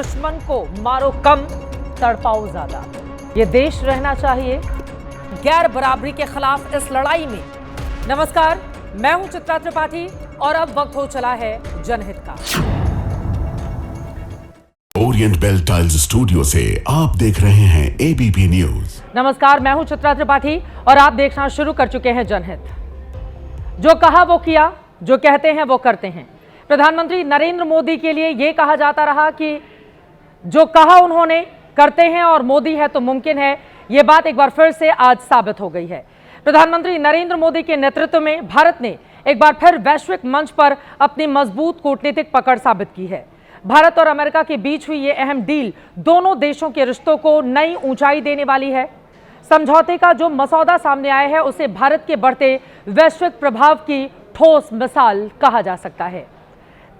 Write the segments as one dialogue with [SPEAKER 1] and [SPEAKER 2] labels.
[SPEAKER 1] दुश्मन को मारो कम, तड़पाओ ज्यादा। ये देश रहना चाहिए गैर बराबरी के खिलाफ इस लड़ाई में। नमस्कार, मैं हूं चित्रा त्रिपाठी और अब वक्त हो चला है जनहित का।
[SPEAKER 2] ओरिएंट बेल टाइल्स स्टूडियो से आप देख रहे हैं एबीपी न्यूज।
[SPEAKER 1] नमस्कार, मैं हूं चित्रा त्रिपाठी और आप देखना शुरू कर चुके हैं जनहित। जो कहा वो किया, जो कहते हैं वो करते हैं। प्रधानमंत्री नरेंद्र मोदी के लिए यह कहा जाता रहा कि जो कहा उन्होंने करते हैं और मोदी है तो मुमकिन है। यह बात एक बार फिर से आज साबित हो गई है। प्रधानमंत्री नरेंद्र मोदी के नेतृत्व में भारत ने एक बार फिर वैश्विक मंच पर अपनी मजबूत कूटनीतिक पकड़ साबित की है। भारत और अमेरिका के बीच हुई ये अहम डील दोनों देशों के रिश्तों को नई ऊंचाई देने वाली है। समझौते का जो मसौदा सामने आया है उसे भारत के बढ़ते वैश्विक प्रभाव की ठोस मिसाल कहा जा सकता है।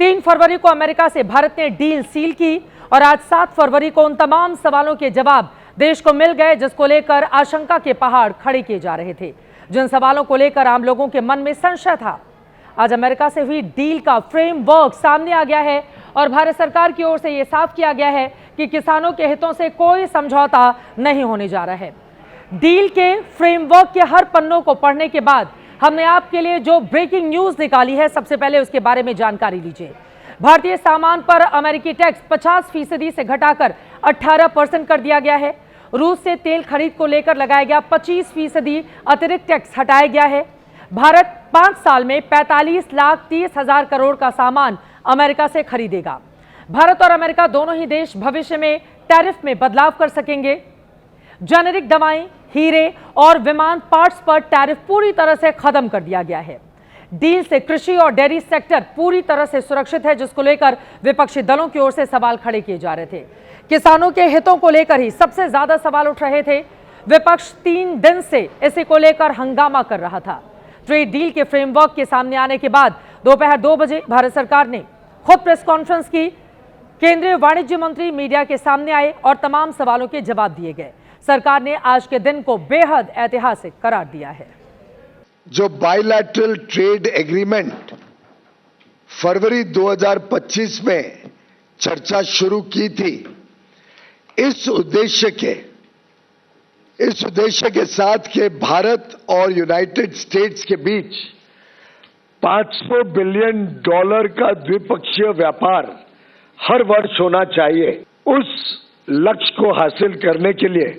[SPEAKER 1] 3 फरवरी को अमेरिका से भारत ने डील सील की और आज 7 फरवरी को उन तमाम सवालों के जवाब देश को मिल गए जिसको लेकर आशंका के पहाड़ खड़े किए जा रहे थे, जिन सवालों को लेकर आम लोगों के मन में संशय था। आज अमेरिका से हुई डील का फ्रेमवर्क सामने आ गया है और भारत सरकार की ओर से यह साफ किया गया है कि किसानों के हितों से कोई समझौता नहीं होने जा रहा है। डील के फ्रेमवर्क के हर पन्नों को पढ़ने के बाद हमने आपके लिए जो ब्रेकिंग न्यूज निकाली है, सबसे पहले उसके बारे में जानकारी लीजिए। भारतीय सामान पर अमेरिकी टैक्स 50% से घटाकर 18% कर दिया गया है। रूस से तेल खरीद को लेकर लगाया गया 25% अतिरिक्त टैक्स हटाया गया है। भारत 5 साल में 45,30,000 करोड़ का सामान अमेरिका से खरीदेगा। भारत और अमेरिका दोनों ही देश भविष्य में टैरिफ में बदलाव कर सकेंगे। जेनेरिक दवाएं, हीरे और विमान पार्ट्स पर टैरिफ पूरी तरह से खत्म कर दिया गया है। डील से कृषि और डेयरी सेक्टर पूरी तरह से सुरक्षित है, जिसको लेकर विपक्षी दलों की ओर से सवाल खड़े किए जा रहे थे। किसानों के हितों को लेकर ही सबसे ज्यादा सवाल उठ रहे थे। विपक्ष 3 दिन से इसी को लेकर हंगामा कर रहा था। ट्रेड डील के फ्रेमवर्क के सामने आने के बाद दोपहर 2 बजे भारत सरकार ने खुद प्रेस कॉन्फ्रेंस की। केंद्रीय वाणिज्य मंत्री मीडिया के सामने आए और तमाम सवालों के जवाब दिए गए। सरकार ने आज के दिन को बेहद ऐतिहासिक करार दिया है।
[SPEAKER 3] जो बायलैटरल ट्रेड एग्रीमेंट फरवरी 2025 में चर्चा शुरू की थी, इस उद्देश्य के साथ के भारत और यूनाइटेड स्टेट्स के बीच $500 बिलियन का द्विपक्षीय व्यापार हर वर्ष होना चाहिए। उस लक्ष्य को हासिल करने के लिए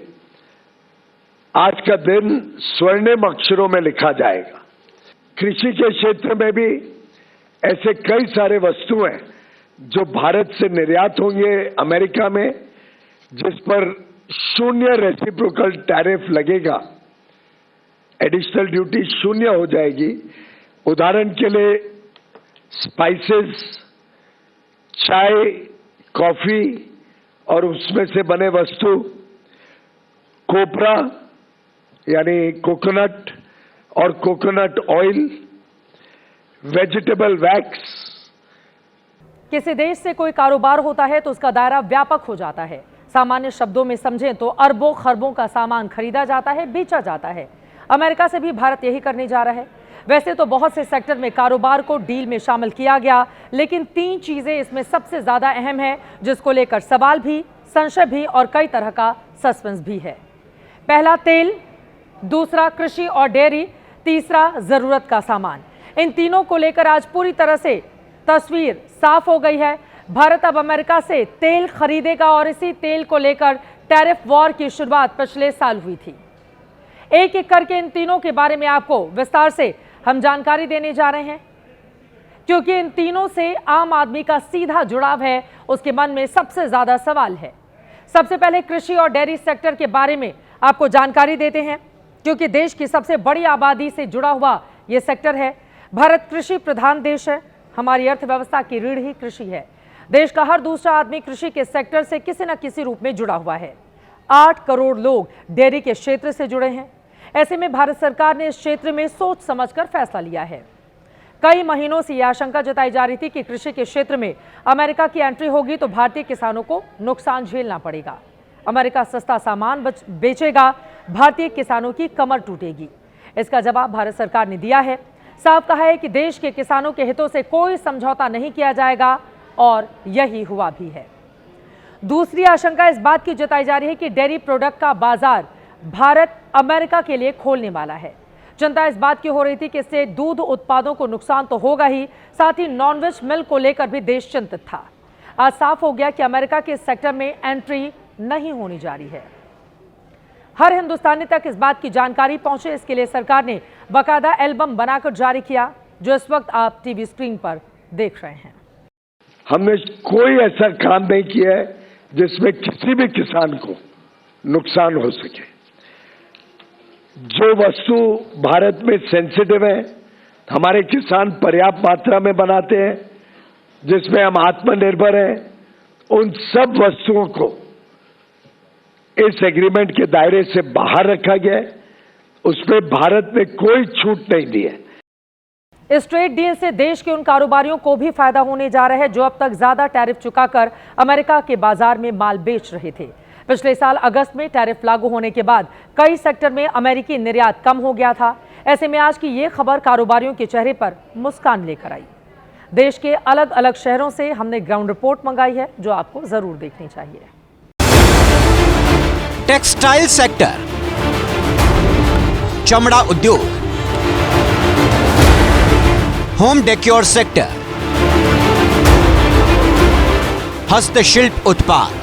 [SPEAKER 3] आज का दिन स्वर्णिम अक्षरों में लिखा जाएगा। कृषि के क्षेत्र में भी ऐसे कई सारे वस्तुएं जो भारत से निर्यात होंगे अमेरिका में, जिस पर 0 रेसिप्रोकल टैरिफ लगेगा, एडिशनल ड्यूटी 0 हो जाएगी। उदाहरण के लिए स्पाइसेस, चाय, कॉफी और उसमें से बने वस्तु, कोपरा यानी कोकोनट और कोकोनट ऑयल, वेजिटेबल वैक्स।
[SPEAKER 1] किसी देश से कोई कारोबार होता है तो उसका दायरा व्यापक हो जाता है। सामान्य शब्दों में समझें तो अरबों खरबों का सामान खरीदा जाता है, बेचा जाता है। अमेरिका से भी भारत यही करने जा रहा है। वैसे तो बहुत से सेक्टर में कारोबार को डील में शामिल किया गया, लेकिन 3 चीजें इसमें सबसे ज्यादा अहम है, जिसको लेकर सवाल भी, संशय भी और कई तरह का सस्पेंस भी है। पहला तेल, दूसरा कृषि और डेयरी, तीसरा जरूरत का सामान। इन तीनों को लेकर आज पूरी तरह से तस्वीर साफ हो गई है। भारत अब अमेरिका से तेल खरीदेगा और इसी तेल को लेकर टैरिफ वॉर की शुरुआत पिछले साल हुई थी। एक एक करके इन तीनों के बारे में आपको विस्तार से हम जानकारी देने जा रहे हैं, क्योंकि इन तीनों से आम आदमी का सीधा जुड़ाव है, उसके मन में सबसे ज्यादा सवाल है। सबसे पहले कृषि और डेयरी सेक्टर के बारे में आपको जानकारी देते हैं, क्योंकि देश की सबसे बड़ी आबादी से जुड़ा हुआ यह सेक्टर है। भारत कृषि प्रधान देश है। हमारी अर्थव्यवस्था की रीढ़ ही कृषि है। देश का हर दूसरा आदमी कृषि के सेक्टर से किसी न किसी रूप में जुड़ा हुआ है। 8 करोड़ लोग डेयरी के क्षेत्र से जुड़े हैं। ऐसे में भारत सरकार ने इस क्षेत्र में सोच समझकर फैसला लिया है। कई महीनों से यह आशंका जताई जा रही थी कि कृषि के क्षेत्र में अमेरिका की एंट्री होगी तो भारतीय किसानों को नुकसान झेलना पड़ेगा। अमेरिका सस्ता सामान बेचेगा, भारतीय किसानों की कमर टूटेगी। इसका जवाब भारत सरकार ने दिया है। साफ कहा है कि देश के किसानों के हितों से कोई समझौता नहीं किया जाएगा और यही हुआ भी है। दूसरी आशंका इस बात की जताई जा रही है कि डेयरी प्रोडक्ट का बाजार भारत अमेरिका के लिए खोलने वाला है। चिंता इस बात की हो रही थी कि इससे दूध उत्पादों को नुकसान तो होगा ही, साथ ही नॉनवेज मिल्क को लेकर भी देश चिंतित था। आज साफ हो गया कि अमेरिका के इस सेक्टर में एंट्री नहीं होनी जा रही है। हर हिंदुस्तानी तक इस बात की जानकारी पहुंचे, इसके लिए सरकार ने बाकायदा एल्बम बनाकर जारी किया, जो इस वक्त आप टीवी स्क्रीन पर देख रहे हैं।
[SPEAKER 3] हमने कोई ऐसा काम नहीं किया है जिसमें किसी भी किसान को नुकसान हो सके। जो वस्तु भारत में सेंसिटिव है, हमारे किसान पर्याप्त मात्रा में बनाते हैं, जिसमें हम आत्मनिर्भर हैं, उन सब वस्तुओं को इस एग्रीमेंट के दायरे से बाहर रखा गया है। उसमें भारत ने कोई छूट नहीं दी है।
[SPEAKER 1] इस ट्रेड डील से देश के उन कारोबारियों को भी फायदा होने जा रहा है जो अब तक ज्यादा टैरिफ चुकाकर अमेरिका के बाजार में माल बेच रहे थे। पिछले साल अगस्त में टैरिफ लागू होने के बाद कई सेक्टर में अमेरिकी निर्यात कम हो गया था। ऐसे में आज की ये खबर कारोबारियों के चेहरे पर मुस्कान लेकर आई। देश के अलग अलग शहरों से हमने ग्राउंड रिपोर्ट मंगाई है, जो आपको जरूर देखनी चाहिए।
[SPEAKER 4] टेक्सटाइल सेक्टर, चमड़ा उद्योग, होम डेक्योर सेक्टर, हस्तशिल्प उत्पाद,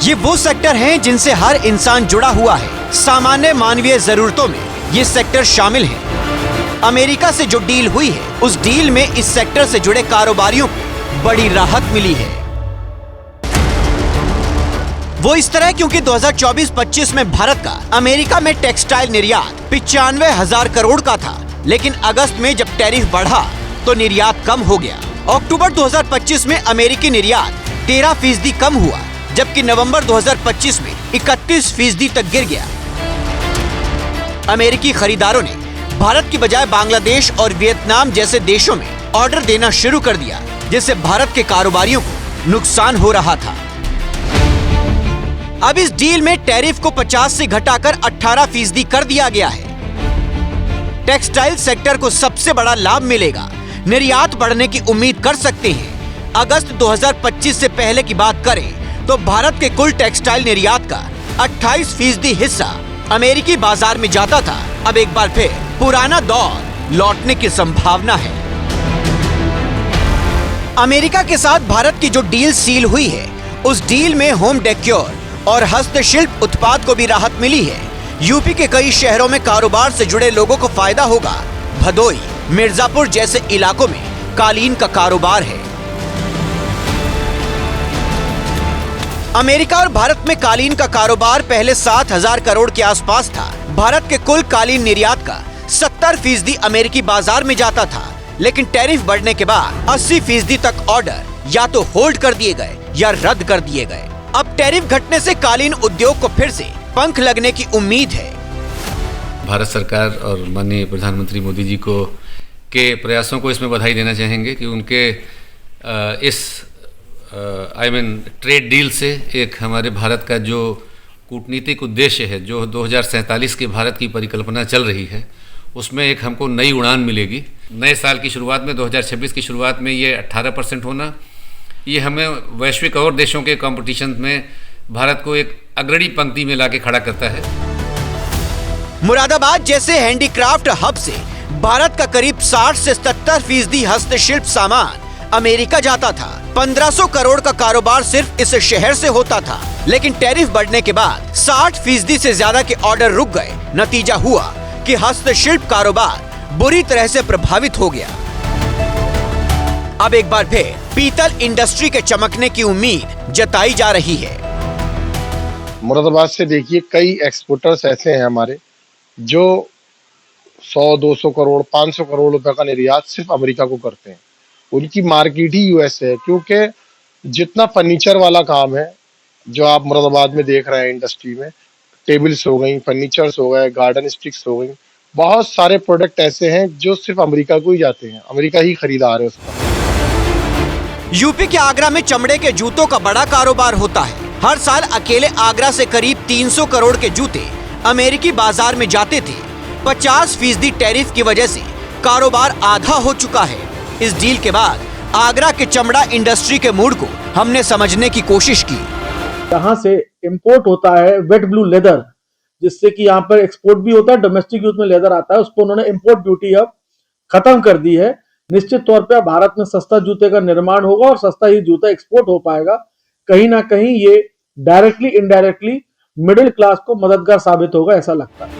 [SPEAKER 4] ये वो सेक्टर हैं जिनसे हर इंसान जुड़ा हुआ है। सामान्य मानवीय जरूरतों में ये सेक्टर शामिल है। अमेरिका से जो डील हुई है, उस डील में इस सेक्टर से जुड़े कारोबारियों को बड़ी राहत मिली है। वो इस तरह क्योंकि 2024-25 में भारत का अमेरिका में टेक्सटाइल निर्यात 95,000 करोड़ का था, लेकिन अगस्त में जब टैरिफ बढ़ा तो निर्यात कम हो गया। अक्टूबर 2025 में अमेरिकी निर्यात 13% कम हुआ, जबकि नवंबर 2025 में 31% तक गिर गया। अमेरिकी खरीदारों ने भारत की बजाय बांग्लादेश और वियतनाम जैसे देशों में ऑर्डर देना शुरू कर दिया, जिससे भारत के कारोबारियों को नुकसान हो रहा था। अब इस डील में टैरिफ को 50 से घटाकर 18% कर दिया गया है। टेक्सटाइल सेक्टर को सबसे बड़ा लाभ मिलेगा। निर्यात बढ़ने की उम्मीद कर सकते हैं। अगस्त 2025 से पहले की बात करें तो भारत के कुल टेक्सटाइल निर्यात का 28% हिस्सा अमेरिकी बाजार में जाता था। अब एक बार फिर पुराना दौर लौटने की संभावना है। अमेरिका के साथ भारत की जो डील सील हुई है, उस डील में होम डेक्योर और हस्तशिल्प उत्पाद को भी राहत मिली है। यूपी के कई शहरों में कारोबार से जुड़े लोगों को फायदा होगा। भदोई, मिर्जापुर जैसे इलाकों में कालीन का कारोबार है। अमेरिका और भारत में कालीन का कारोबार पहले 7,000 करोड़ के आसपास था। भारत के कुल कालीन निर्यात का 70% अमेरिकी बाजार में जाता था, लेकिन टैरिफ बढ़ने के बाद 80% तक ऑर्डर या तो होल्ड कर दिए गए या रद्द कर दिए गए। अब टैरिफ घटने से कालीन उद्योग को फिर से पंख लगने की उम्मीद है।
[SPEAKER 5] भारत सरकार और माननीय प्रधानमंत्री मोदी जी को के प्रयासों को इसमें बधाई देना चाहेंगे कि उनके इस ट्रेड डील से एक हमारे भारत का जो कूटनीतिक उद्देश्य है, जो 2047 के भारत की परिकल्पना चल रही है, उसमें एक हमको नई उड़ान मिलेगी। नए साल की शुरुआत में 2026 की शुरुआत में ये 18% होना, ये हमें वैश्विक और देशों के कंपटीशन में भारत को एक अग्रणी पंक्ति में लाके खड़ा करता है।
[SPEAKER 4] मुरादाबाद जैसे हैंडीक्राफ्ट हब से भारत का करीब 60 से 70% हस्तशिल्प सामान अमेरिका जाता था। 1500 करोड़ का कारोबार सिर्फ इस शहर से होता था, लेकिन टैरिफ बढ़ने के बाद 60% से ज्यादा के ऑर्डर रुक गए। नतीजा हुआ कि हस्तशिल्प कारोबार बुरी तरह से प्रभावित हो गया। अब एक बार फिर पीतल इंडस्ट्री के चमकने की उम्मीद जताई जा रही है।
[SPEAKER 6] मुरादाबाद से देखिए, कई एक्सपोर्टर्स ऐसे हैं हमारे जो 100-200 करोड़ 500 करोड़ रुपए का निर्यात सिर्फ अमेरिका को करते हैं। उनकी मार्केट ही यूएस है, क्योंकि जितना फर्नीचर वाला काम है जो आप मुरादाबाद में देख रहे हैं इंडस्ट्री में, टेबल्स हो गई, फर्नीचर्स हो गए, गार्डन स्टिक्स हो गई, बहुत सारे प्रोडक्ट ऐसे हैं जो सिर्फ अमेरिका को ही जाते हैं। अमेरिका ही खरीदार है उसका।
[SPEAKER 4] यूपी के आगरा में चमड़े के जूतों का बड़ा कारोबार होता है। हर साल अकेले आगरा से करीब 300 करोड़ के जूते अमेरिकी बाजार में जाते थे। 50% टैरिफ की वजह से कारोबार आधा हो चुका है। इस डील के बाद आगरा के चमड़ा इंडस्ट्री के मूड को हमने समझने की कोशिश की।
[SPEAKER 7] यहाँ से इंपोर्ट होता है वेट ब्लू लेदर, जिससे कि यहाँ पर एक्सपोर्ट भी होता है, डोमेस्टिक यूज में लेदर आता है, उसको उन्होंने इंपोर्ट ड्यूटी अब खत्म कर दी है। निश्चित तौर पे भारत में सस्ता जूते का निर्माण होगा और सस्ता ही जूता एक्सपोर्ट हो पाएगा। कहीं ना कहीं ये डायरेक्टली इनडायरेक्टली मिडिल क्लास को मददगार साबित होगा, ऐसा लगता है।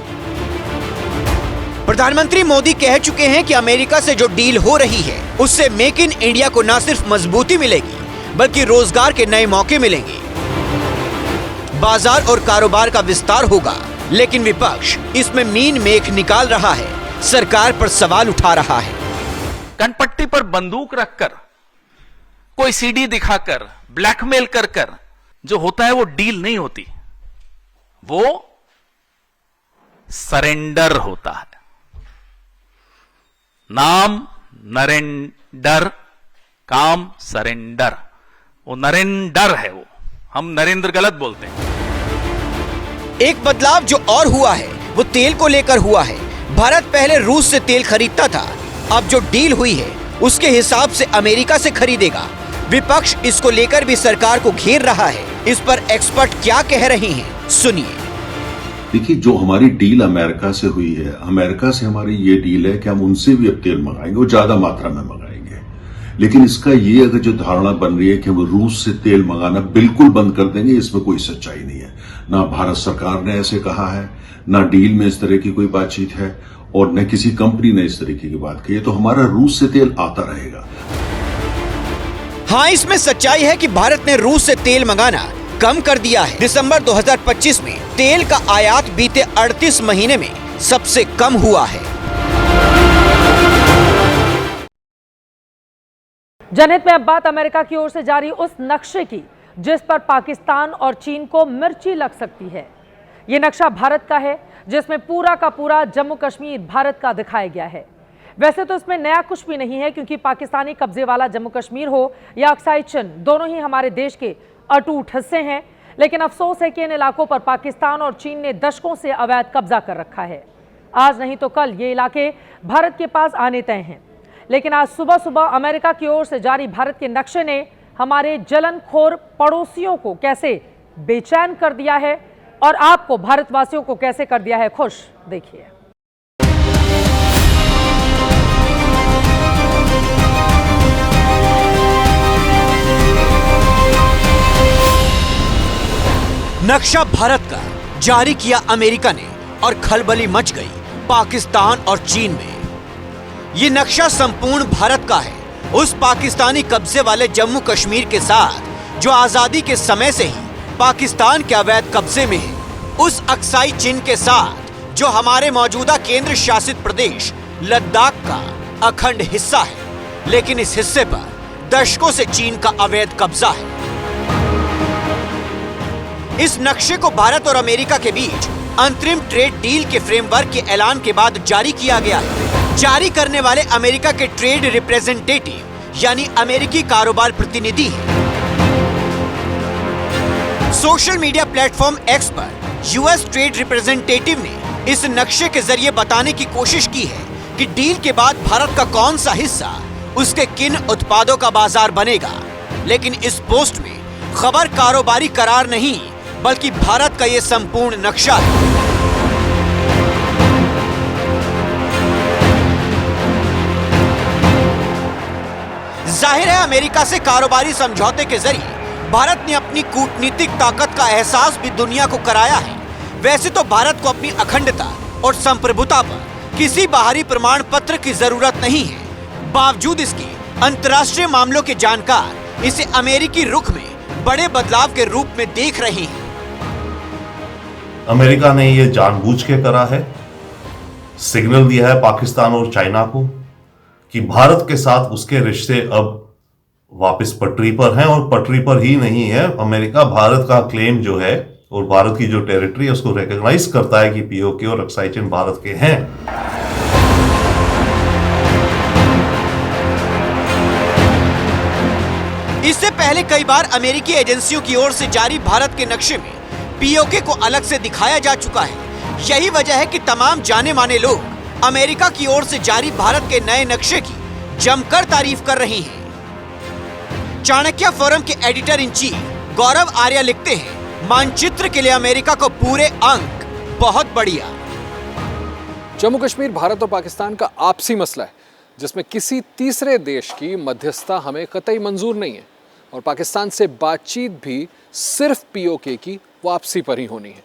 [SPEAKER 4] प्रधानमंत्री मोदी कह चुके हैं कि अमेरिका से जो डील हो रही है उससे मेक इन इंडिया को न सिर्फ मजबूती मिलेगी बल्कि रोजगार के नए मौके मिलेंगे, बाजार और कारोबार का विस्तार होगा। लेकिन विपक्ष इसमें मीन मेख निकाल रहा है, सरकार पर सवाल उठा रहा है।
[SPEAKER 8] कनपट्टी पर बंदूक रखकर, कोई सीडी दिखाकर, ब्लैकमेल कर जो होता है वो डील नहीं होती, वो सरेंडर होता है। नाम नरेंडर, काम सरेंडर। वो नरेंडर है, वो हम नरेंद्र गलत बोलते हैं।
[SPEAKER 4] एक बदलाव जो और हुआ है वो तेल को लेकर हुआ है। भारत पहले रूस से तेल खरीदता था, अब जो डील हुई है उसके हिसाब से अमेरिका से खरीदेगा। विपक्ष इसको लेकर भी सरकार को घेर रहा है। इस पर एक्सपर्ट क्या कह रहे हैं, सुनिए।
[SPEAKER 9] देखिए, जो हमारी डील अमेरिका से हुई है, अमेरिका से हमारी ये डील है कि हम उनसे भी अब तेल मंगाएंगे, वो ज्यादा मात्रा में मंगाएंगे। लेकिन इसका ये अगर जो धारणा बन रही है कि हम रूस से तेल मंगाना बिल्कुल बंद कर देंगे, इसमें कोई सच्चाई नहीं है। ना भारत सरकार ने ऐसे कहा है, ना डील में इस तरह की कोई बातचीत है, और न किसी कंपनी ने इस तरीके की बात की है। तो हमारा रूस से तेल आता रहेगा।
[SPEAKER 4] हाँ, इसमें सच्चाई है कि भारत ने रूस से तेल मंगाना कम कर दिया है। दिसंबर 2025 में तेल का आयात बीते 38 महीने में सबसे कम हुआ है।
[SPEAKER 1] जनहित में अब बात अमेरिका की ओर से जारी उस नक्शे की जिस पर पाकिस्तान और चीन को मिर्ची लग सकती है। ये नक्शा भारत का है, जिसमें पूरा का पूरा जम्मू कश्मीर भारत का दिखाया गया है। वैसे तो इसमें नया कुछ भी नहीं है, क्योंकि पाकिस्तानी कब्जे वाला जम्मू कश्मीर हो या अक्साई चिन, दोनों ही हमारे देश के अटूट हिस्से हैं। लेकिन अफसोस है कि इन इलाकों पर पाकिस्तान और चीन ने दशकों से अवैध कब्जा कर रखा है। आज नहीं तो कल ये इलाके भारत के पास आने तय हैं। लेकिन आज सुबह सुबह अमेरिका की ओर से जारी भारत के नक्शे ने हमारे जलनखोर पड़ोसियों को कैसे बेचैन कर दिया है और आपको, भारतवासियों को, कैसे कर दिया है खुश। देखिए।
[SPEAKER 4] नक्शा भारत का जारी किया अमेरिका ने और खलबली मच गई पाकिस्तान और चीन में। ये नक्शा संपूर्ण भारत का है, उस पाकिस्तानी कब्जे वाले जम्मू कश्मीर के साथ जो आजादी के समय से ही पाकिस्तान के अवैध कब्जे में है, उस अक्साई चिन के साथ जो हमारे मौजूदा केंद्र शासित प्रदेश लद्दाख का अखंड हिस्सा है। लेकिन इस हिस्से पर दशकों से चीन का अवैध कब्जा है। इस नक्शे को भारत और अमेरिका के बीच अंतरिम ट्रेड डील के फ्रेमवर्क के ऐलान के बाद जारी किया गया है। जारी करने वाले अमेरिका के ट्रेड रिप्रेजेंटेटिव यानी अमेरिकी कारोबार प्रतिनिधि हैं। सोशल मीडिया प्लेटफॉर्म एक्स पर यूएस ट्रेड रिप्रेजेंटेटिव ने इस नक्शे के जरिए बताने की कोशिश की है कि डील के बाद भारत का कौन सा हिस्सा उसके किन उत्पादों का बाजार बनेगा। लेकिन इस पोस्ट में खबर कारोबारी करार नहीं, बल्कि भारत का यह संपूर्ण नक्शा है। जाहिर है, अमेरिका से कारोबारी समझौते के जरिए भारत ने अपनी कूटनीतिक ताकत का एहसास भी दुनिया को कराया है। वैसे तो भारत को अपनी अखंडता और संप्रभुता पर किसी बाहरी प्रमाण पत्र की जरूरत नहीं है। बावजूद इसके अंतर्राष्ट्रीय मामलों के जानकार इसे अमेरिकी रुख में बड़े बदलाव के रूप में देख रहे हैं।
[SPEAKER 10] अमेरिका ने यह जानबूझ के करा है, सिग्नल दिया है पाकिस्तान और चाइना को कि भारत के साथ उसके रिश्ते अब वापस पटरी पर हैं, और पटरी पर ही नहीं है। अमेरिका भारत का क्लेम जो है और भारत की जो टेरिटरी है उसको रिकॉग्नाइज करता है कि पीओके और अक्साई चिन भारत के हैं।
[SPEAKER 4] इससे पहले कई बार अमेरिकी एजेंसियों की ओर से जारी भारत के नक्शे में पीओके को अलग से दिखाया जा चुका है। यही वजह है कि तमाम जाने माने लोग अमेरिका की ओर से जारी भारत के नए नक्शे की जमकर तारीफ कर रहे हैं। चाणक्य फोरम के एडिटर इन चीफ गौरव आर्या लिखते हैं, मानचित्र के लिए अमेरिका को पूरे अंक बहुत बढ़िया।
[SPEAKER 11] जम्मू कश्मीर भारत और पाकिस्तान का आपसी मसला है, जिसमें किसी तीसरे देश की मध्यस्थता हमें कतई मंजूर नहीं है और पाकिस्तान से बातचीत भी सिर्फ पीओके की वापसी पर ही होनी है।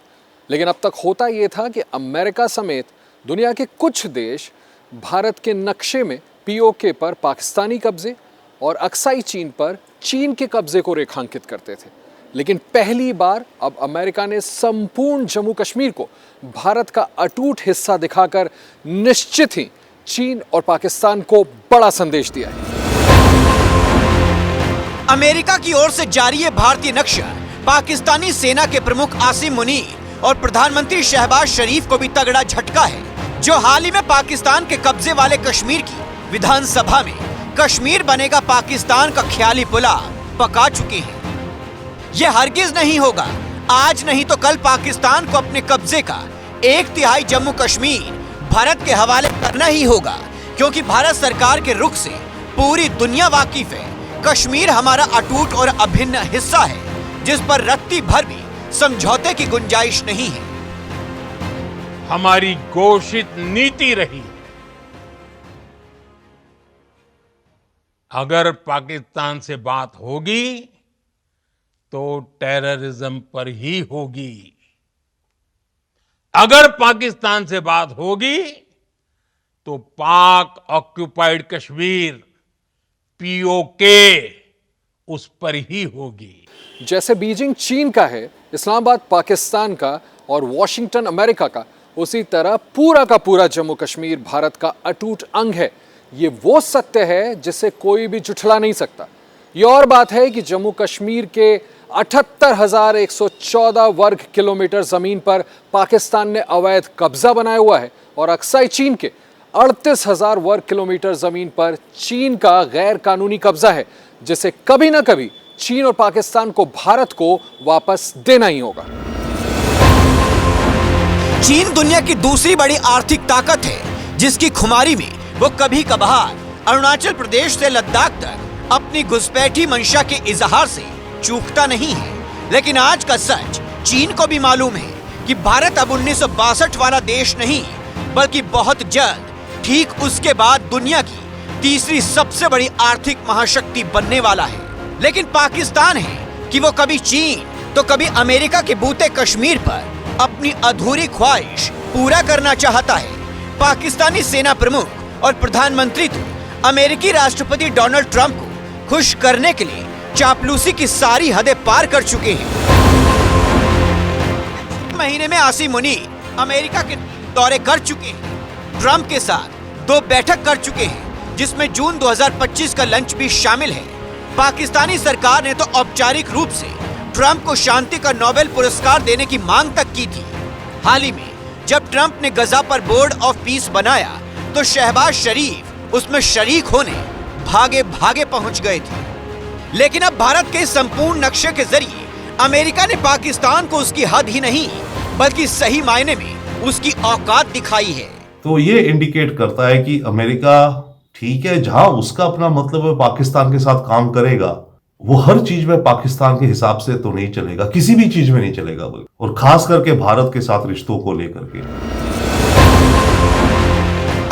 [SPEAKER 11] लेकिन अब तक होता ये था कि अमेरिका समेत दुनिया के कुछ देश भारत के नक्शे में पीओके पर पाकिस्तानी कब्जे और अक्साई चीन पर चीन के कब्जे को रेखांकित करते थे। लेकिन पहली बार अब अमेरिका ने संपूर्ण जम्मू कश्मीर को भारत का अटूट हिस्सा दिखाकर निश्चित ही चीन और पाकिस्तान को बड़ा संदेश दिया है।
[SPEAKER 4] अमेरिका की ओर से जारी ये भारतीय नक्शा पाकिस्तानी सेना के प्रमुख आसिम मुनीर और प्रधानमंत्री शहबाज शरीफ को भी तगड़ा झटका है, जो हाल ही में पाकिस्तान के कब्जे वाले कश्मीर की विधानसभा में कश्मीर बनेगा पाकिस्तान का ख्याली पुलाव पका चुके हैं। यह हरगिज नहीं होगा, आज नहीं तो कल पाकिस्तान को अपने कब्जे का 1/3 जम्मू कश्मीर भारत के हवाले करना ही होगा, क्योंकि भारत सरकार के रुख से पूरी दुनिया वाकिफ है। कश्मीर हमारा अटूट और अभिन्न हिस्सा है, जिस पर रत्ती भर भी समझौते की गुंजाइश नहीं है।
[SPEAKER 12] हमारी घोषित नीति रही, अगर पाकिस्तान से बात होगी तो टेररिज्म पर ही होगी, अगर पाकिस्तान से बात होगी तो पाक ऑक्युपाइड कश्मीर पीओके उस पर ही होगी।
[SPEAKER 11] जैसे बीजिंग चीन का है, इस्लामाबाद पाकिस्तान का और वॉशिंगटन अमेरिका का, उसी तरह पूरा का पूरा जम्मू कश्मीर भारत का अटूट अंग है। ये वो सत्य है जिसे कोई भी झुठला नहीं सकता। ये और बात है कि जम्मू कश्मीर के 78,114 वर्ग किलोमीटर जमीन पर पाकिस्तान ने अवैध कब्जा बनाया हुआ है और अक्साई चीन के 38,000 वर्ग किलोमीटर जमीन पर चीन का गैर कानूनी कब्जा है, जिसे कभी ना कभी चीन और पाकिस्तान को भारत को वापस देना ही होगा।
[SPEAKER 4] चीन दुनिया की दूसरी बड़ी आर्थिक ताकत है, जिसकी खुमारी में वो कभी कभार अरुणाचल प्रदेश से लद्दाख तक अपनी घुसपैठी मंशा के इजहार से चूकता नहीं है। लेकिन आज का सच चीन को भी मालूम है कि भारत अब 1962 वाला देश नहीं, बल्कि बहुत जल्द ठीक उसके बाद दुनिया की तीसरी सबसे बड़ी आर्थिक महाशक्ति बनने वाला है। लेकिन पाकिस्तान है कि वो कभी चीन तो कभी अमेरिका के बूते कश्मीर पर अपनी अधूरी ख्वाहिश पूरा करना चाहता है। पाकिस्तानी सेना प्रमुख और प्रधानमंत्री तो अमेरिकी राष्ट्रपति डोनाल्ड ट्रंप को खुश करने के लिए चापलूसी की सारी हदें पार कर चुके हैं। महीने में आसिम मुनीर अमेरिका के दौरे कर चुके हैं, ट्रंप के साथ 2 बैठक कर चुके हैं, जिसमें जून 2025 का लंच भी शामिल है। पाकिस्तानी सरकार ने तो औपचारिक रूप से ट्रंप को शांति का नोबेल पुरस्कार देने की मांग तक की थी। हाल ही में जब ट्रंप ने गजा पर बोर्ड ऑफ पीस बनाया तो शहबाज शरीफ उसमें शरीक होने भागे भागे पहुंच गए थे। लेकिन अब भारत के संपूर्ण नक्शे के जरिए अमेरिका ने पाकिस्तान को उसकी हद ही नहीं बल्कि सही मायने में उसकी औकात दिखाई है।
[SPEAKER 10] तो ये इंडिकेट करता है कि अमेरिका ठीक है, जहां उसका अपना मतलब है पाकिस्तान के साथ काम करेगा, वो हर चीज में पाकिस्तान के हिसाब से तो नहीं चलेगा, किसी भी चीज में नहीं चलेगा, और खास करके भारत के साथ रिश्तों को लेकर के।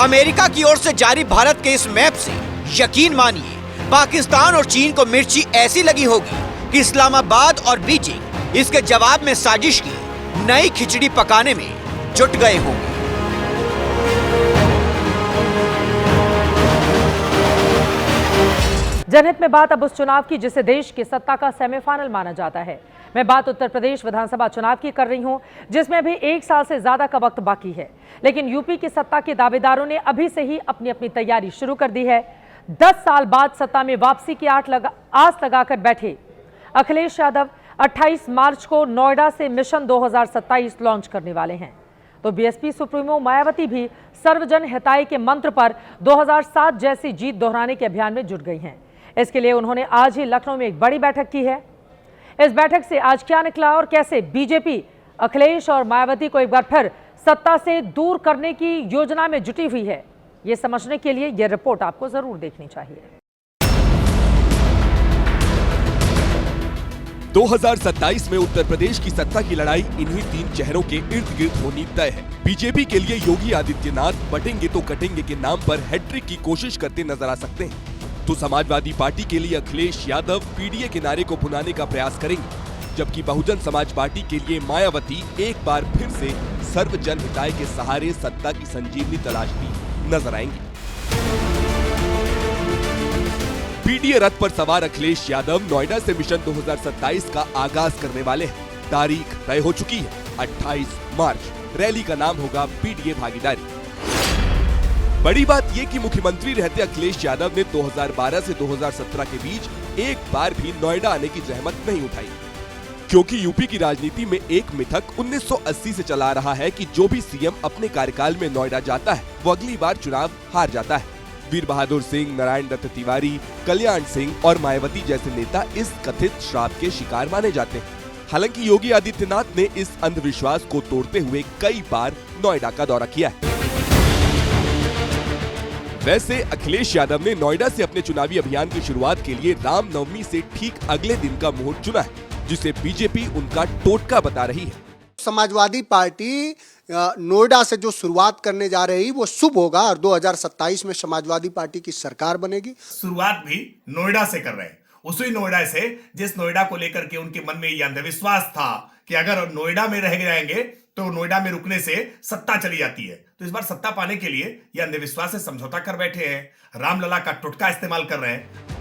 [SPEAKER 4] अमेरिका की ओर से जारी भारत के इस मैप से यकीन मानिए पाकिस्तान और चीन को मिर्ची ऐसी लगी होगी कि इस्लामाबाद और बीजिंग इसके जवाब में साजिश की नई खिचड़ी पकाने में जुट गए होंगे।
[SPEAKER 1] जनहित में बात अब उस चुनाव की जिसे देश की सत्ता का सेमीफाइनल माना जाता है। मैं बात उत्तर प्रदेश विधानसभा चुनाव की कर रही हूं, जिसमें अभी 1 साल से ज्यादा का वक्त बाकी है। लेकिन यूपी की सत्ता के दावेदारों ने अभी से ही अपनी अपनी तैयारी शुरू कर दी है। 10 साल बाद सत्ता में वापसी की आस लगाकर बैठे अखिलेश यादव 28 मार्च को नोएडा से मिशन 2027 लॉन्च करने वाले हैं। तो बीएसपी सुप्रीमो मायावती भी सर्वजन हिताय के मंत्र पर 2007 जैसी जीत दोहराने के अभियान में जुट गई हैं। इसके लिए उन्होंने आज ही लखनऊ में एक बड़ी बैठक की है। इस बैठक से आज क्या निकला और कैसे बीजेपी अखिलेश और मायावती को एक बार फिर सत्ता से दूर करने की योजना में जुटी हुई है, ये समझने के लिए यह रिपोर्ट आपको जरूर देखनी चाहिए।
[SPEAKER 13] 2027 में उत्तर प्रदेश की सत्ता की लड़ाई इन्हीं 3 चेहरों के इर्द गिर्द होनी तय है। बीजेपी के लिए योगी आदित्यनाथ बटेंगे तो कटेंगे के नाम पर हैट्रिक की कोशिश करते नजर आ सकते हैं, तो समाजवादी पार्टी के लिए अखिलेश यादव पीडीए के नारे को भुनाने का प्रयास करेंगे, जबकि बहुजन समाज पार्टी के लिए मायावती एक बार फिर से सर्व जन हिताय के सहारे सत्ता की संजीवनी तलाशती नजर आएंगी। पीडीए रथ पर सवार अखिलेश यादव नोएडा से मिशन 2027 का आगाज करने वाले हैं। तारीख तय हो चुकी है, 28 मार्च। रैली का नाम होगा पीडीए भागीदारी। बड़ी बात ये कि मुख्यमंत्री रहते अखिलेश यादव ने 2012 से 2017 के बीच एक बार भी नोएडा आने की जहमत नहीं उठाई, क्योंकि यूपी की राजनीति में एक मिथक 1980 से चला आ रहा है कि जो भी सीएम अपने कार्यकाल में नोएडा जाता है वो अगली बार चुनाव हार जाता है। वीर बहादुर सिंह, नारायण दत्त तिवारी, कल्याण सिंह और मायावती जैसे नेता इस कथित श्राप के शिकार माने जाते हैं। हालांकि योगी आदित्यनाथ ने इस अंधविश्वास को तोड़ते हुए कई बार नोएडा का दौरा किया है। वैसे अखिलेश यादव ने नोएडा से अपने चुनावी अभियान की शुरुआत के लिए रामनवमी से ठीक अगले दिन का मुहूर्त चुना है, जिसे बीजेपी उनका टोटका बता रही है।
[SPEAKER 14] समाजवादी पार्टी नोएडा से जो शुरुआत करने जा रही वो शुभ होगा और 2027 में समाजवादी पार्टी की सरकार बनेगी।
[SPEAKER 15] शुरुआत भी नोएडा से कर रहे हैं, उसी नोएडा से जिस नोएडा को लेकर के उनके मन में यह अंधविश्वास था कि अगर नोएडा में रह जाएंगे तो नोएडा में रुकने से सत्ता चली जाती है। तो इस बार सत्ता पाने के लिए यह अंधविश्वास से समझौता कर बैठे हैं, रामलला का टुटका इस्तेमाल कर रहे हैं।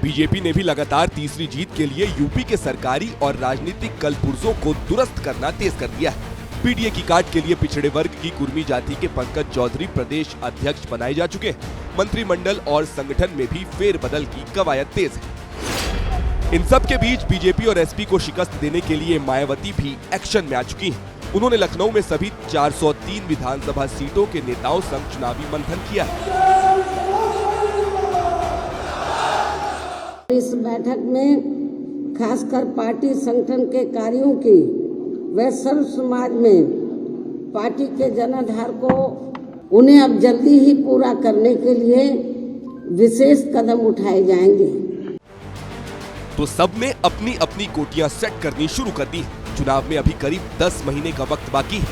[SPEAKER 13] बीजेपी ने भी लगातार तीसरी जीत के लिए यूपी के सरकारी और राजनीतिक कलपुर्जों को दुरुस्त करना तेज कर दिया है। पीडीए की काट के लिए पिछड़े वर्ग की कुर्मी जाति के पंकज चौधरी प्रदेश अध्यक्ष बनाए जा चुके हैं। मंत्रिमंडल और संगठन में भी फेरबदल की कवायद तेज है। इन सब के बीच बीजेपी और एसपी को शिकस्त देने के लिए मायावती भी एक्शन में आ चुकी हैं। उन्होंने लखनऊ में सभी 403 विधानसभा सीटों के नेताओं संग चुनावी मंथन किया है।
[SPEAKER 16] इस बैठक में खासकर पार्टी संगठन के कार्यों की व सर्व समाज में पार्टी के जनाधार को उन्हें अब जल्दी ही पूरा करने के लिए विशेष कदम उठाए जाएंगे।
[SPEAKER 13] तो सबने अपनी अपनी कोटियां सेट करनी शुरू कर दी। चुनाव में अभी करीब 10 महीने का वक्त बाकी है।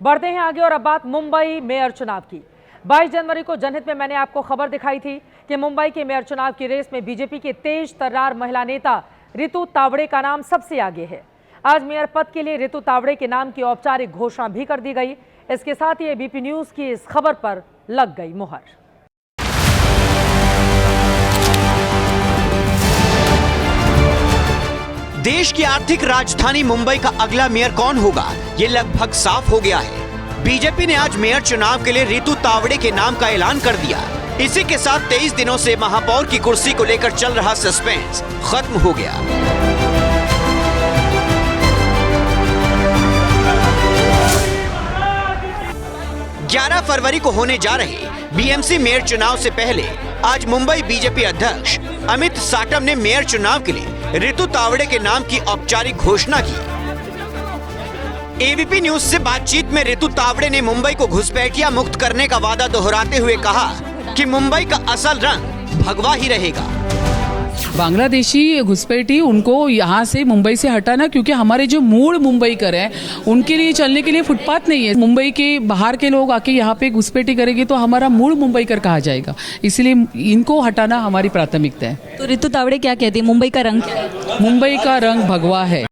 [SPEAKER 1] बढ़ते हैं आगे और अब बात मुंबई मेयर चुनाव की। 22 जनवरी को जनहित में मैंने आपको खबर दिखाई थी कि मुंबई के मेयर चुनाव की रेस में बीजेपी के तेज तर्रार महिला नेता रितु तावड़े का नाम सबसे आगे है। आज मेयर पद के लिए रितु तावड़े के नाम की औपचारिक घोषणा भी कर दी गई। इसके साथ ही एबीपी न्यूज की इस खबर पर लग गई मुहर।
[SPEAKER 4] देश की आर्थिक राजधानी मुंबई का अगला मेयर कौन होगा, ये लगभग साफ हो गया है। बीजेपी ने आज मेयर चुनाव के लिए रितु तावड़े के नाम का ऐलान कर दिया। इसी के साथ 23 दिनों से महापौर की कुर्सी को लेकर चल रहा सस्पेंस खत्म हो गया। ग्यारह फरवरी को होने जा रहे बीएमसी मेयर चुनाव से पहले आज मुंबई बीजेपी अध्यक्ष अमित साटम ने मेयर चुनाव के लिए रितु तावड़े के नाम की औपचारिक घोषणा की। एबीपी न्यूज से बातचीत में रितु तावड़े ने मुंबई को घुसपैठिया मुक्त करने का वादा दोहराते हुए कहा कि मुंबई का असल रंग भगवा ही रहेगा।
[SPEAKER 17] बांग्लादेशी घुसपैठी उनको यहाँ से मुंबई से हटाना, क्योंकि हमारे जो मूल मुंबईकर हैं उनके लिए चलने के लिए फुटपाथ नहीं है। मुंबई के बाहर के लोग आके यहाँ पे घुसपैठी करेंगे तो हमारा मूल मुंबईकर कहा जाएगा, इसलिए इनको हटाना हमारी प्राथमिकता है।
[SPEAKER 18] तो रितु तावड़े क्या कहती है, मुंबई का रंग क्या है?
[SPEAKER 17] मुंबई का रंग भगवा है।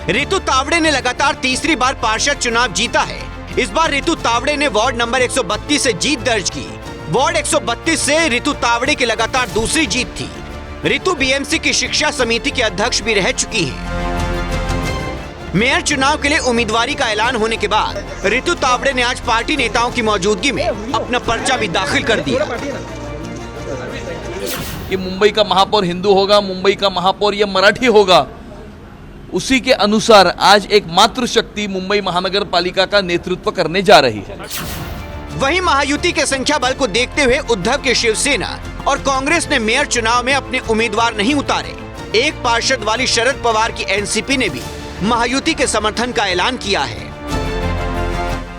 [SPEAKER 4] रितु तावड़े ने लगातार तीसरी बार पार्षद चुनाव जीता है। इस बार रितु तावड़े ने वार्ड नंबर 132 से जीत दर्ज की। वार्ड 132 से रितु तावड़े की लगातार दूसरी जीत थी। रितु बीएमसी की शिक्षा समिति के अध्यक्ष भी रह चुकी हैं। मेयर चुनाव के लिए उम्मीदवारी का ऐलान होने के बाद रितु तावड़े ने आज पार्टी नेताओं की मौजूदगी में अपना पर्चा भी दाखिल कर दिया।
[SPEAKER 8] कि मुंबई का महापौर हिंदू होगा, मुंबई का महापौर या मराठी होगा, उसी के अनुसार आज एक मातृशक्ति मुंबई महानगर पालिका का नेतृत्व करने जा रही है।
[SPEAKER 4] वहीं महायुति के संख्या बल को देखते हुए उद्धव की शिवसेना और कांग्रेस ने मेयर चुनाव में अपने उम्मीदवार नहीं उतारे। एक पार्षद वाली शरद पवार की एनसीपी ने भी महायुति के समर्थन का ऐलान किया है।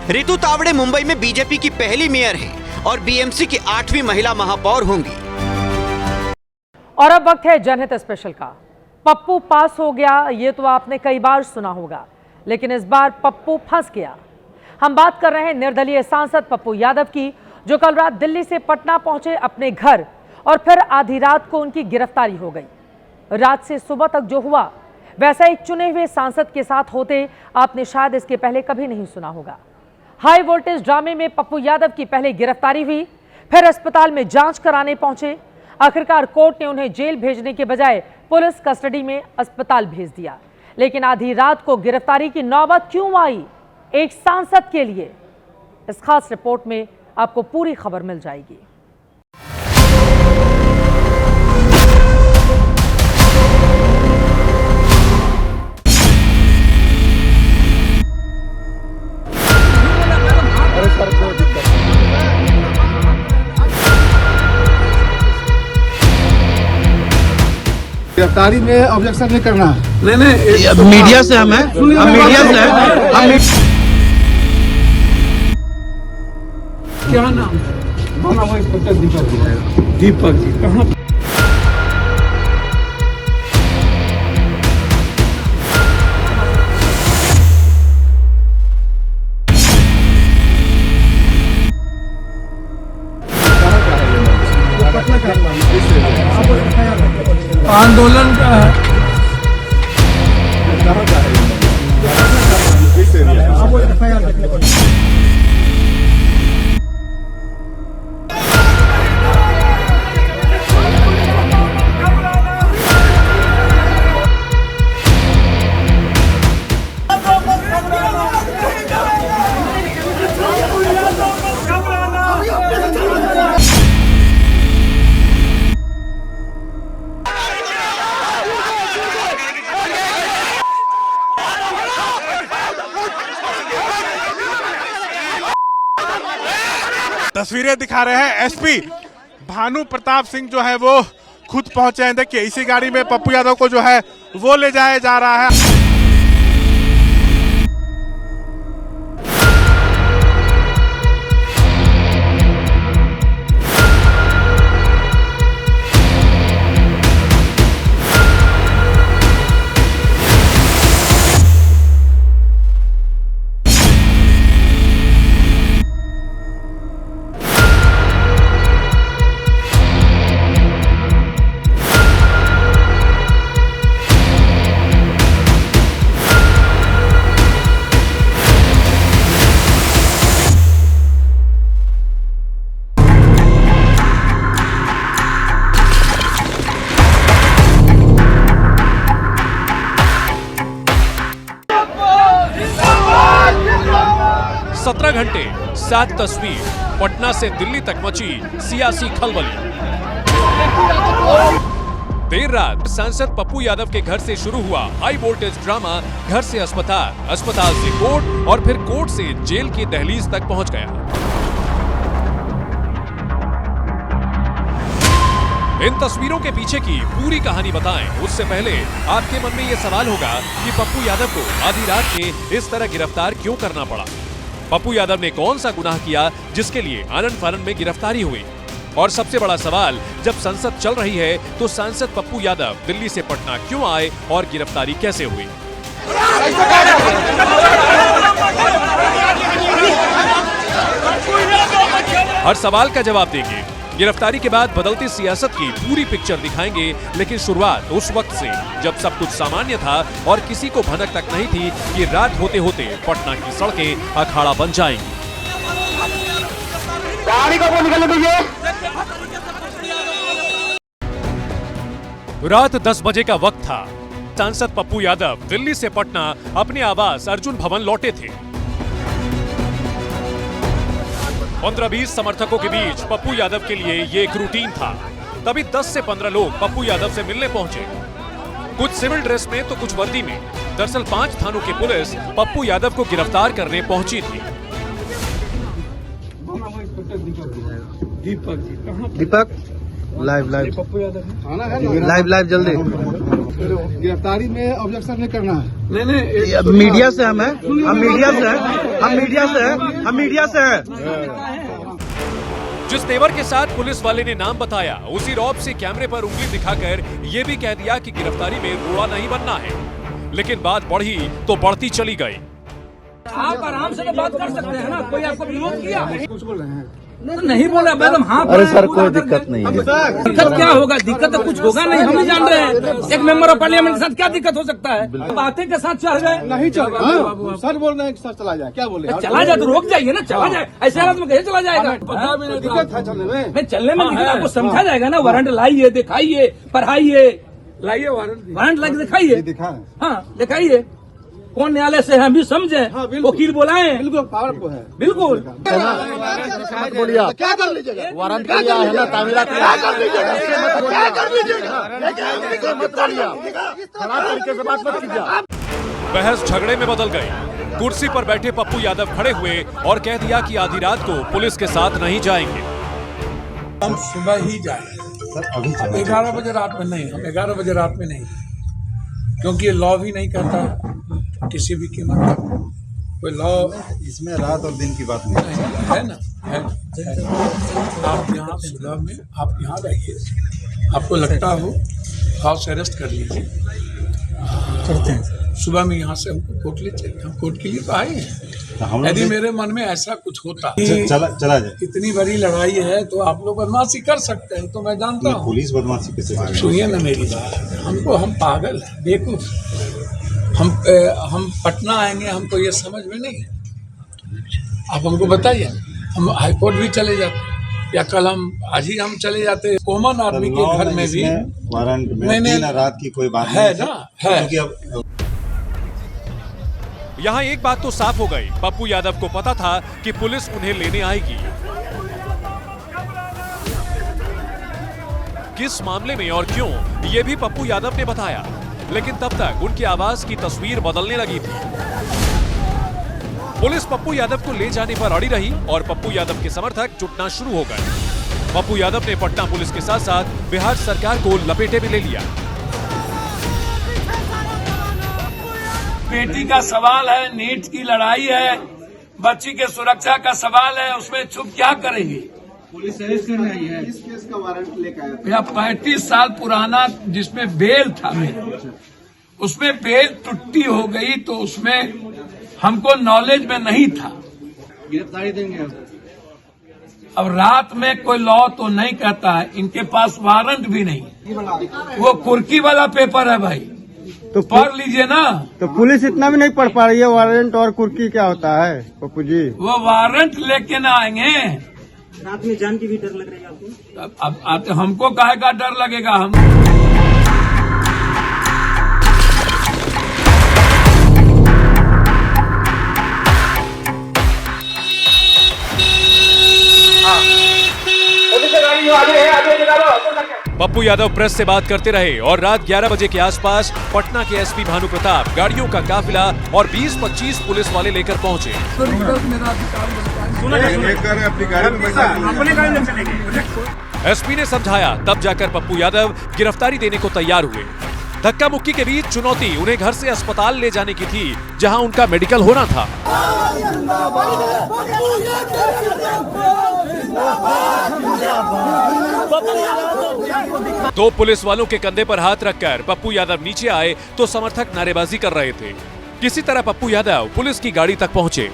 [SPEAKER 4] रितु तावड़े मुंबई में बीजेपी की पहली मेयर हैं और बीएमसी की 8वीं महिला महापौर होंगी।
[SPEAKER 1] और अब वक्त है जनहित स्पेशल का। पप्पू पास हो गया, ये तो आपने कई बार सुना होगा, लेकिन इस बार पप्पू फंस गया। हम बात कर रहे हैं निर्दलीय सांसद पप्पू यादव की, जो कल रात दिल्ली से पटना पहुंचे अपने घर और फिर आधी रात को उनकी गिरफ्तारी हो गई। रात से सुबह तक जो हुआ वैसा एक चुने हुए सांसद के साथ होते आपने शायद इसके पहले कभी नहीं सुना होगा। हाई वोल्टेज ड्रामे में पप्पू यादव की पहले गिरफ्तारी हुई, फिर अस्पताल में जांच कराने पहुंचे। आखिरकार कोर्ट ने उन्हें जेल भेजने के बजाय पुलिस कस्टडी में अस्पताल भेज दिया। लेकिन आधी रात को गिरफ्तारी की नौबत क्यों आई एक सांसद के लिए? इस खास रिपोर्ट में आपको पूरी खबर मिल जाएगी।
[SPEAKER 7] गिरफ्तारी में ऑब्जेक्शन नहीं करना है।
[SPEAKER 8] नहीं मीडिया से हम मीडिया से हैं।
[SPEAKER 7] क्या नाम? दीपक जी कहाँ? आंदोलन का है।
[SPEAKER 19] तस्वीरें दिखा रहे हैं एसपी भानु प्रताप सिंह जो है वो खुद पहुंचे हैं। देखिए इसी गाड़ी में पप्पू यादव को जो है वो ले जाया जा रहा है।
[SPEAKER 11] घंटे 7 तस्वीर, पटना से दिल्ली तक मची सियासी खलबली। देर रात सांसद पप्पू यादव के घर से शुरू हुआ हाई वोल्टेज ड्रामा घर से अस्पताल, अस्पताल से कोर्ट और फिर कोर्ट से जेल की दहलीज तक पहुंच गया। इन तस्वीरों के पीछे की पूरी कहानी बताएं उससे पहले आपके मन में यह सवाल होगा कि पप्पू यादव को आधी रात में इस तरह गिरफ्तार क्यों करना पड़ा। पप्पू यादव ने कौन सा गुनाह किया जिसके लिए आनन फानन में गिरफ्तारी हुई? और सबसे बड़ा सवाल, जब संसद चल रही है तो सांसद पप्पू यादव दिल्ली से पटना क्यों आए और गिरफ्तारी कैसे हुई? हर सवाल का जवाब देंगे। गिरफ्तारी के बाद बदलती सियासत की पूरी पिक्चर दिखाएंगे, लेकिन शुरुआत उस वक्त से जब सब कुछ सामान्य था और किसी को भनक तक नहीं थी कि रात होते होते पटना की सड़कें अखाड़ा बन जाएंगी। रात 10 बजे का वक्त था। सांसद पप्पू यादव दिल्ली से पटना अपने आवास अर्जुन भवन लौटे थे। 15-20 समर्थकों के बीच पप्पू यादव के लिए ये एक रूटीन था। तभी 10 से 15 लोग पप्पू यादव से मिलने पहुंचे, कुछ सिविल ड्रेस में तो कुछ वर्दी में। दरअसल 5 थानों की पुलिस पप्पू यादव को गिरफ्तार करने पहुंची थी।
[SPEAKER 7] दीपक लाइव पप्पू यादव लाइव जल्दी। गिरफ्तारी में ऑब्जेक्शन नहीं करना है। नहीं मीडिया से हम मीडिया से हैं।
[SPEAKER 11] जिस तेवर के साथ पुलिस वाले ने नाम बताया, उसी रौब से कैमरे पर उंगली दिखाकर ये भी कह दिया कि गिरफ्तारी में रोड़ा नहीं बनना है। लेकिन बात बढ़ी तो बढ़ती चली गई।
[SPEAKER 20] आप आराम से तो बात कर सकते हैं ना, कोई आपको विरोध किया? कुछ बोल रहे हैं? नहीं बोला मैडम। हाँ,
[SPEAKER 21] अरे सर कोई दिक्कत नहीं है।
[SPEAKER 20] दिक्कत क्या होगा? दिक्कत तो कुछ होगा नहीं, हम ही जान रहे हैं। एक मेंबर ऑफ पार्लियामेंट के साथ क्या दिक्कत हो सकता है? बातें के साथ चढ़ गए।
[SPEAKER 21] नहीं चल रहा, सर बोल रहे हैं कि सर चला जाए। क्या बोले?
[SPEAKER 20] चला जाए तो रोक जाइए ना, चला जाए। ऐसे हालत में कैसे चला जाएगा?
[SPEAKER 21] दिक्कत है चलने में।
[SPEAKER 20] नहीं, चलने में दिक्कत आपको समझा जाएगा ना। वारंट लाइए, दिखाइए, पढ़ाइए, लाइए वारंट लाइए, दिखाइए। हाँ, दिखाइए। कौन न्यायालय से हम भी समझे? वकील बुलाएं।
[SPEAKER 21] बिल्कुल पावर को है।
[SPEAKER 20] बिल्कुल।
[SPEAKER 21] बोलिए क्या कर लीजिएगा? वारंट किया है ना, तामीरात क्या कर लीजिएगा? क्या कर लीजिएगा? मत बोलिए, खराब तरीके से बात मत कीजिए।
[SPEAKER 11] बहस झगड़े में बदल गई। कुर्सी पर बैठे पप्पू यादव खड़े हुए और कह दिया कि आधी रात को पुलिस के साथ नहीं जाएंगे।
[SPEAKER 20] हम सुबह ही जाएंगे। 11 बजे रात में नहीं, हम 11 बजे रात में नहीं, क्योंकि ये लॉ भी नहीं कहता किसी भी कीमत पर। कोई लॉ
[SPEAKER 21] इसमें रात और दिन की बात नहीं
[SPEAKER 20] है ना, है। आप यहाँ सुबह में आप यहाँ रहिए, आपको लगता हो हाउस अरेस्ट कर लीजिए, करते हैं। सुबह में यहाँ से हमको कोर्ट ले चलिए, हम कोर्ट के लिए तो आए हैं। यदि मेरे मन में ऐसा कुछ होता
[SPEAKER 21] चला जाए,
[SPEAKER 20] इतनी बड़ी लड़ाई है तो आप लोग बदमाशी कर सकते हैं, तो मैं जानता हूँ।
[SPEAKER 21] पुलिस बदमाशी कैसे?
[SPEAKER 20] सुनिए ना मेरी बात, हमको हम पागल हैं, बेवकूफ। हम पटना आएंगे, हमको ये समझ में नहीं है। आप हमको बताइए, हम हाईकोर्ट भी चले जाते या कल आज ही हम चले जाते। कॉमन आदमी के घर में भी
[SPEAKER 21] वारंट में दिन रात की कोई बात
[SPEAKER 20] है ना, है।
[SPEAKER 11] यहाँ एक बात तो साफ हो गई, पप्पू यादव को पता था कि पुलिस उन्हें लेने आएगी। किस मामले में और क्यों, ये भी पप्पू यादव ने बताया। लेकिन तब तक उनकी आवाज की तस्वीर बदलने लगी थी। पुलिस पप्पू यादव को ले जाने पर अड़ी रही और पप्पू यादव के समर्थक जुटना शुरू हो गए। पप्पू यादव ने पटना पुलिस के साथ साथ बिहार सरकार को लपेटे में ले लिया।
[SPEAKER 20] बेटी का सवाल है, नीट की लड़ाई है, बच्ची के सुरक्षा का सवाल है, उसमें चुप क्या करेंगे?
[SPEAKER 21] पुलिस अरेस्ट करने आई है। इस केस का वारंट लेकर आया।
[SPEAKER 20] भैया 35 साल पुराना जिसमें बेल था, उसमें बेल टुट्टी हो गई तो उसमें हमको नॉलेज में नहीं था।
[SPEAKER 21] गिरफ्तारी देंगे
[SPEAKER 20] अब रात में कोई लॉ तो नहीं कहता है, इनके पास वारंट भी नहीं, वो कुर्की वाला पेपर है भाई, तो पढ़ लीजिए ना।
[SPEAKER 21] तो पुलिस इतना भी नहीं पढ़ पा रही है वारंट और कुर्की क्या होता है पप्पू जी?
[SPEAKER 20] वो वारंट लेके ना आएंगे।
[SPEAKER 21] रात में जान की भी डर लग रही है आपको?
[SPEAKER 20] अब आते हमको काहे का डर लगेगा? हम
[SPEAKER 11] पप्पू यादव प्रेस से बात करते रहे और रात 11 बजे के आसपास पटना के एसपी भानु प्रताप गाड़ियों का काफिला और 20-25 पुलिस वाले लेकर पहुंचे। एसपी ने समझाया, तब जाकर पप्पू यादव गिरफ्तारी देने को तैयार हुए। धक्का मुक्की के बीच चुनौती उन्हें घर से अस्पताल ले जाने की थी, जहां उनका मेडिकल होना था। दो पुलिस वालों के कंधे पर हाथ रखकर पप्पू यादव नीचे आए तो समर्थक नारेबाजी कर रहे थे। किसी तरह पप्पू यादव पुलिस की गाड़ी तक पहुंचे।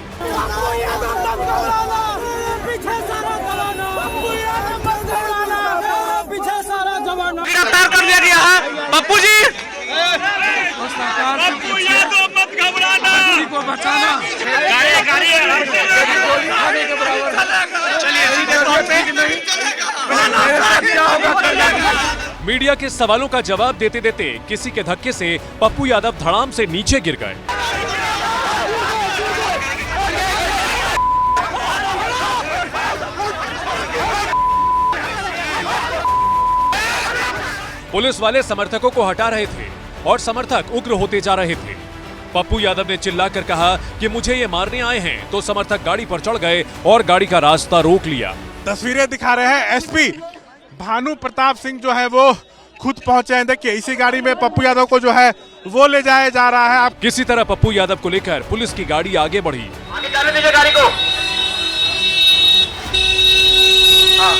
[SPEAKER 20] गिरफ्तार कर लिया गया है पप्पू जी। पप्पू यादव मत घबराना, को बचाना।
[SPEAKER 11] मीडिया के सवालों का जवाब देते देते किसी के धक्के से पप्पू यादव धड़ाम से नीचे गिर गए। पुलिस वाले समर्थकों को हटा रहे थे और समर्थक उग्र होते जा रहे थे। पप्पू यादव ने चिल्लाकर कहा कि मुझे ये मारने आए हैं, तो समर्थक गाड़ी पर चढ़ गए और गाड़ी का रास्ता रोक लिया।
[SPEAKER 19] तस्वीरें दिखा रहे हैं एसपी भानु प्रताप सिंह जो है वो खुद पहुंचे हैं। देखिए इसी गाड़ी में पप्पू यादव को जो है वो ले जाया जा रहा है। आप
[SPEAKER 11] किसी तरह पप्पू यादव को लेकर पुलिस की गाड़ी आगे बढ़ी।
[SPEAKER 20] आगे जाने दीजिए गाड़ी को। हाँ।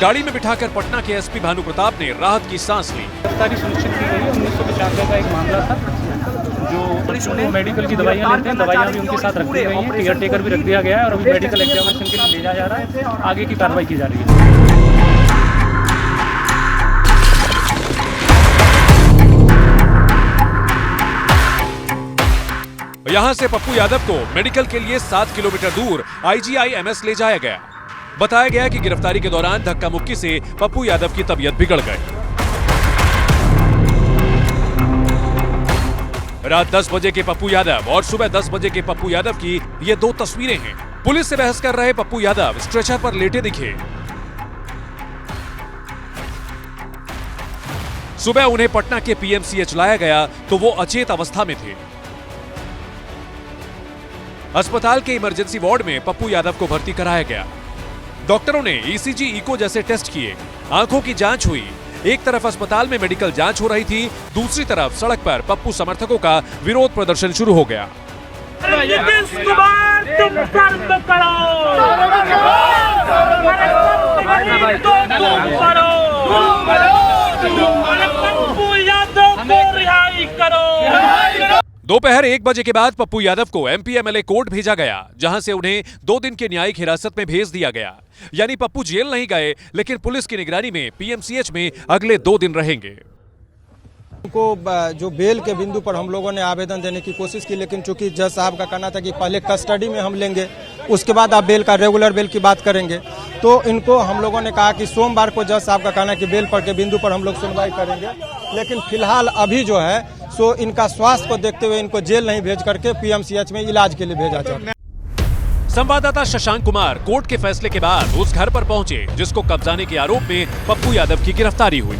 [SPEAKER 11] गाड़ी में बिठाकर पटना के एसपी भानु प्रताप ने राहत की सांस ली।
[SPEAKER 2] गिरफ्तारी सुनिश्चित की गई है। 1995 का एक मामला था जो बच्चों को मेडिकल की दवाइयाँ लेते हैं, दवाइयाँ भी उनके साथ रख दी गई हैं, केयर टेकर भी रख दिया गया है और अभी मेडिकल एग्जामिनेशन के लिए ले जाया जा रहा है। आगे की कार्रवाई की जा रही है।
[SPEAKER 11] यहां से पप्पू यादव को मेडिकल के लिए 7 किलोमीटर दूर IGIMS ले जाया गया। बताया गया कि गिरफ्तारी के दौरान धक्का मुक्की से पप्पू यादव की तबीयत बिगड़ गई। रात 10 बजे के पप्पू यादव और सुबह 10 बजे के पप्पू यादव की ये दो तस्वीरें हैं। पुलिस से बहस कर रहे पप्पू यादव स्ट्रेचर पर लेटे दिखे। सुबह उन्हें पटना के PMCH लाया गया तो वो अचेत अवस्था में थे। अस्पताल के इमरजेंसी वार्ड में पप्पू यादव को भर्ती कराया गया। डॉक्टरों ने ECG, इको जैसे टेस्ट किए, आंखों की जांच हुई। एक तरफ अस्पताल में मेडिकल जांच हो रही थी, दूसरी तरफ सड़क पर पप्पू समर्थकों का विरोध प्रदर्शन शुरू हो गया। दोपहर 1 बजे के बाद पप्पू यादव को MP MLA कोर्ट भेजा गया, जहां से उन्हें 2 दिन के न्यायिक हिरासत में भेज दिया गया। यानी पप्पू जेल नहीं गए, लेकिन पुलिस की निगरानी में PMCH में अगले 2 दिन रहेंगे।
[SPEAKER 22] उनको जो बेल के बिंदु पर हम लोगों ने आवेदन देने की कोशिश की, लेकिन चूंकि जज साहब का कहना था कि पहले कस्टडी में हम लेंगे, उसके बाद आप बेल का रेगुलर बेल की बात करेंगे, तो इनको हम लोगों ने कहा कि सोमवार को जज साहब का कहना कि बेल पर के बिंदु पर हम लोग सुनवाई करेंगे। लेकिन फिलहाल अभी जो है सो इनका स्वास्थ्य को देखते हुए इनको जेल नहीं भेज करके PMCH में इलाज के लिए भेजा जाए।
[SPEAKER 11] संवाददाता शशांक कुमार कोर्ट के फैसले के बाद उस घर पर पहुंचे जिसको कब्जाने के आरोप में पप्पू यादव की गिरफ्तारी हुई।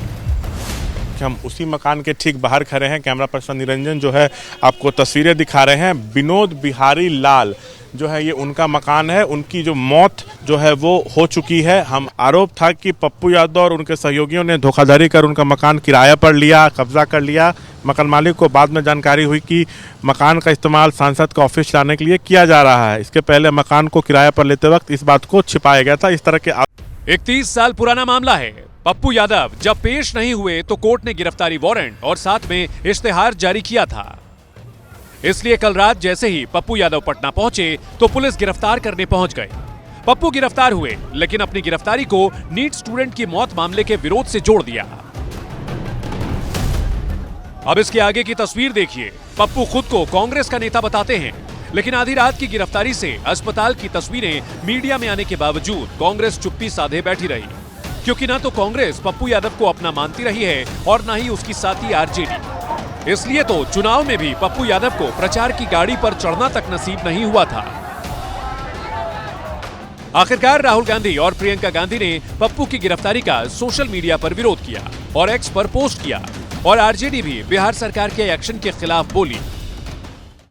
[SPEAKER 19] हम उसी मकान के ठीक बाहर खड़े हैं। कैमरा पर्सन निरंजन जो है आपको तस्वीरें दिखा रहे हैं। विनोद बिहारी लाल जो है ये उनका मकान है। उनकी जो मौत जो है वो हो चुकी है। हम आरोप था कि पप्पू यादव और उनके सहयोगियों ने धोखाधड़ी कर उनका मकान किराया पर लिया, कब्जा कर लिया। मकान मालिक को बाद में जानकारी हुई कि मकान का इस्तेमाल सांसद का ऑफिस लाने के लिए किया जा रहा है। इसके पहले मकान को किराया पर लेते वक्त इस बात को छिपाया गया था। इस तरह के
[SPEAKER 11] 31 साल पुराना मामला है। पप्पू यादव जब पेश नहीं हुए तो कोर्ट ने गिरफ्तारी वारंट और साथ में इश्तेहार जारी किया था। इसलिए कल रात जैसे ही पप्पू यादव पटना पहुंचे तो पुलिस गिरफ्तार करने पहुंच गए। पप्पू गिरफ्तार हुए, लेकिन अपनी गिरफ्तारी को नीट स्टूडेंट की मौत मामले के विरोध से जोड़ दिया। अब इसके आगे की तस्वीर देखिए। पप्पू खुद को कांग्रेस का नेता बताते हैं, लेकिन आधी रात की गिरफ्तारी से अस्पताल की तस्वीरें मीडिया में आने के बावजूद कांग्रेस चुप्पी साधे बैठी रही, क्योंकि ना तो कांग्रेस पप्पू यादव को अपना मानती रही है और ना ही उसकी साथी आरजेडी। इसलिए तो चुनाव में भी पप्पू यादव को प्रचार की गाड़ी पर चढ़ना तक नसीब नहीं हुआ था। आखिरकार राहुल गांधी और प्रियंका गांधी ने पप्पू की गिरफ्तारी का सोशल मीडिया पर विरोध किया और एक्स पर पोस्ट किया, और आरजेडी भी बिहार सरकार के एक्शन के खिलाफ बोली।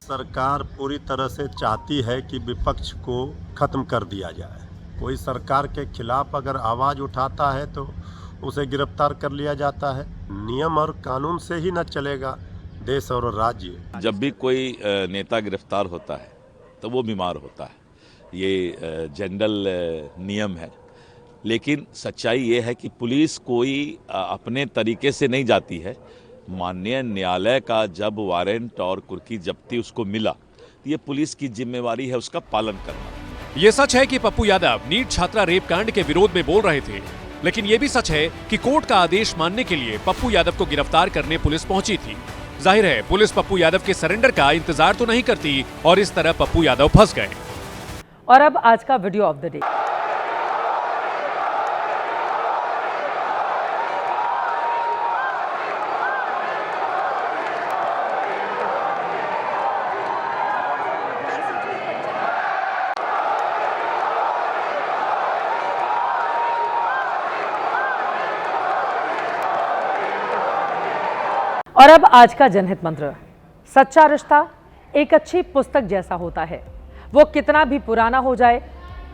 [SPEAKER 23] सरकार पूरी तरह से चाहती है कि विपक्ष को खत्म कर दिया जाए। कोई सरकार के खिलाफ अगर आवाज उठाता है तो उसे गिरफ्तार कर लिया जाता है। नियम और कानून से ही न चलेगा देश और राज्य।
[SPEAKER 24] जब भी कोई नेता गिरफ्तार होता है तो वो बीमार होता है, ये जनरल नियम है। लेकिन सच्चाई ये है कि पुलिस कोई अपने तरीके से नहीं जाती है। माननीय न्यायालय का जब वारंट और कुर्की जब्ती उसको मिला तो ये पुलिस की जिम्मेवारी है उसका पालन करना।
[SPEAKER 11] ये सच है कि पप्पू यादव नीट छात्रा रेप कांड के विरोध में बोल रहे थे, लेकिन ये भी सच है कि कोर्ट का आदेश मानने के लिए पप्पू यादव को गिरफ्तार करने पुलिस पहुंची थी। जाहिर है पुलिस पप्पू यादव के सरेंडर का इंतजार तो नहीं करती और इस तरह पप्पू यादव फंस गए।
[SPEAKER 1] और अब आज का वीडियो ऑफ द डे। और अब आज का जनहित मंत्र। सच्चा रिश्ता एक अच्छी पुस्तक जैसा होता है। वो कितना भी पुराना हो जाए,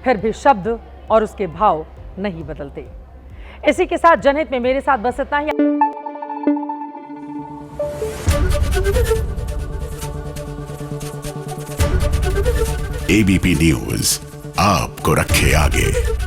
[SPEAKER 1] फिर भी शब्द और उसके भाव नहीं बदलते। इसी के साथ जनहित में मेरे साथ बस इतना ही।
[SPEAKER 3] एबीपी न्यूज आपको रखे आगे।